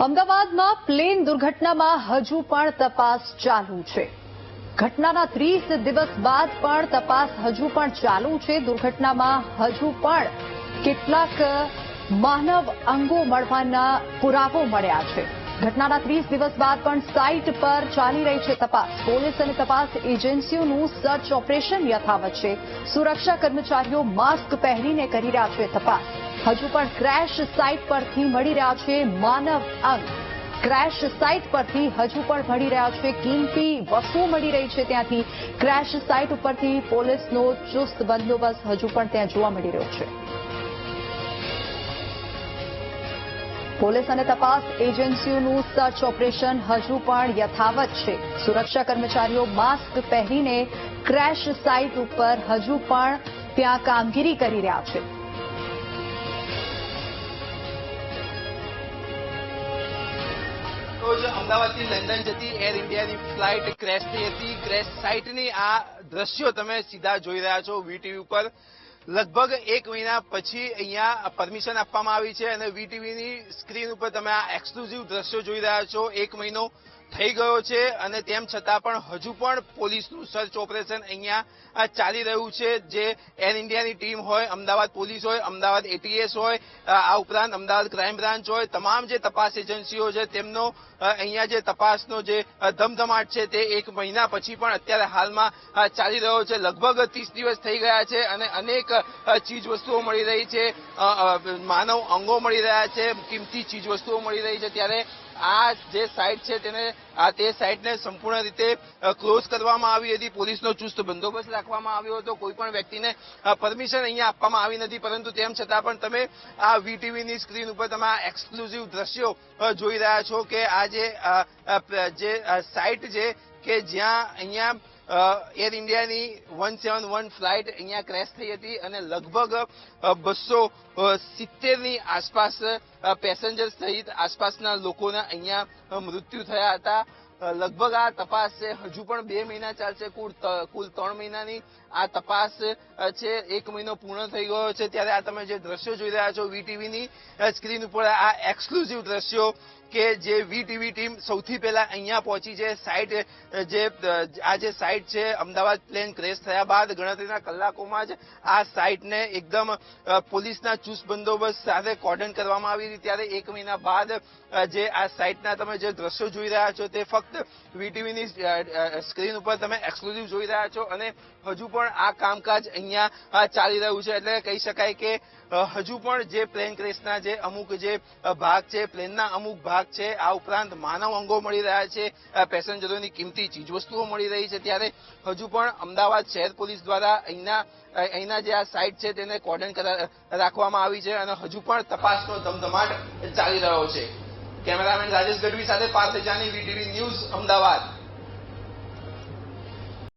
અમદાવાદમાં પ્લેન દુર્ઘટનામાં હજુ પણ તપાસ ચાલુ છે। ઘટનાના 30 દિવસ બાદ પણ તપાસ હજુ પણ ચાલુ છે। દુર્ઘટનામાં હજુ પણ કેટલાક માનવ અંગો મળવાના પુરાવો મળ્યા છે। ઘટનાના 30 દિવસ બાદ પણ સાઇટ પર ચાલી રહી છે તપાસ। પોલીસ અને તપાસ એજન્સીઓનું સર્ચ ઓપરેશન યથાવત છે। સુરક્ષા કર્મચારીઓ માસ્ક પહેરીને કરી રહ્યા છે તપાસ। હજુ પણ ક્રેશ સાઇટ પરથી મળી રહ્યા છે માનવ અંગ। ક્રેશ સાઇટ પરથી હજુ પણ મળી રહ્યા છે કિંમતી વસ્તુઓ મળી રહી છે ત્યાંથી। ક્રેશ સાઇટ ઉપરથી પોલીસનો ચુસ્ત બંદોબસ્ત હજુ પણ ત્યાં જોવા મળી રહ્યો છે। પોલીસ અને તપાસ એજન્સીઓનું સર્ચ ઓપરેશન હજુ પણ યથાવત છે। સુરક્ષા કર્મચારીઓ માસ્ક પહેરીને ક્રેશ સાઇટ ઉપર હજુ પણ ત્યાં કામગીરી કરી રહ્યા છે। રોજ અમદાવાદથી લંડન જતી એર ઇન્ડિયાની ફ્લાઇટ ક્રેશ થઈ હતી। ક્રેશ સાઇટની આ દ્રશ્યો તમે સીધા જોઈ રહ્યા છો વીટીવી ઉપર। લગભગ 1 મહિના પછી અહીંયા પરમિશન આપવામાં આવી છે અને વીટીવીની સ્ક્રીન ઉપર તમે આ એક્સક્લુઝિવ દ્રશ્યો જોઈ રહ્યા છો। 1 મહિનો થઈ ગયો છે અને તેમ છતાં પણ હજુ પણ પોલીસનું સર્ચ ઓપરેશન અહીંયા ચાલી રહ્યું છે। જે એર ઇન્ડિયાની ટીમ હોય, અમદાવાદ પોલીસ હોય, અમદાવાદ એટીએસ હોય, આ ઉપરાંત અમદાવાદ ક્રાઇમ બ્રાન્ચ હોય, તમામ જે તપાસ એજન્સીઓ છે તેમનો અહીંયા જે તપાસનો જે ધમધમાટ છે તે 1 મહિના પછી પણ અત્યારે હાલમાં ચાલી રહ્યો છે। લગભગ 30 દિવસ થઈ ગયા છે અને અનેક ચીજ વસ્તુઓ મળી રહી છે, માનવ અંગો મળી રહ્યા છે, કિંમતી ચીજ વસ્તુઓ મળી રહી છે। ત્યારે આ જે સાઇટ છે તે સાઇટને સંપૂર્ણ રીતે ક્લોઝ કરવામાં આવી હતી। પોલીસનો ચુસ્ત બંદોબસ્ત રાખવામાં આવ્યો હતો। કોઈ પણ વ્યક્તિને પરમિશન અહીંયા આપવામાં આવી નથી, પરંતુ તેમ છતાં પણ તમે આ વીટીવીની સ્ક્રીન ઉપર તમે આ એક્સક્લુઝિવ દ્રશ્યો જોઈ રહ્યા છો કે આ જે સાઇટ છે કે જ્યાં અહીંયા એર ઇન્ડિયાની 171 ફ્લાઇટ અહીંયા ક્રેશ થઈ હતી અને લગભગ 270ની આસપાસ પેસેન્જર સહિત આસપાસના લોકોના અહીંયા મૃત્યુ થયા હતા। લગભગ આ તપાસ છે હજુ પણ 2 મહિના ચાલશે। કુલ 3 મહિનાની આ તપાસ છે। 1 મહિનો પૂર્ણ થઈ ગયો છે। ત્યારે આ તમે જે દ્રશ્યો જોઈ રહ્યા છો વીટીવીની સ્ક્રીન ઉપર, આ એક્સક્લુઝિવ દ્રશ્યો કે જે વીટીવી ટીમ સૌથી પહેલા અહીંયા પહોંચી છે। સાઇટ આ જે સાઇટ છે અમદાવાદ પ્લેન ક્રેશ થયા બાદ ગણતરીના કલાકોમાં જ આ સાઇટને એકદમ પોલીસના ચુસ્ત બંદોબસ્ત સાથે કોર્ડન કરવામાં આવી હતી। ત્યારે 1 મહિના બાદ જે આ સાઇટના તમે જે દ્રશ્યો જોઈ રહ્યા છો તે ફક્ત વીટીવીની સ્ક્રીન ઉપર તમે એક્સક્લુઝિવ જોઈ રહ્યા છો અને હજુ પણ આ કામકાજ અહીંયા ચાલી રહ્યું છે। એટલે કહી શકાય કે હજુ પણ જે પ્લેન ક્રેશના જે અમુક જે ભાગ છે, પ્લેનના અમુક ભાગ છે, આ ઉપરાંત માનવ અંગો મળી રહ્યા છે, પેસેન્જરોની કિંમતી ચીજવસ્તુઓ મળી રહી છે। ત્યારે હજુ પણ અમદાવાદ શહેર પોલીસ દ્વારા અહીંના જે આ સાઇટ છે તેને કોર્ડન રાખવામાં આવી છે અને હજુ પણ તપાસનો ધમધમાટ ચાલી રહ્યો છે। કેમેરામેન રાજેશ ગઢવી સાથે પાર્થ જાની, વીટીવી ન્યૂઝ, અમદાવાદ।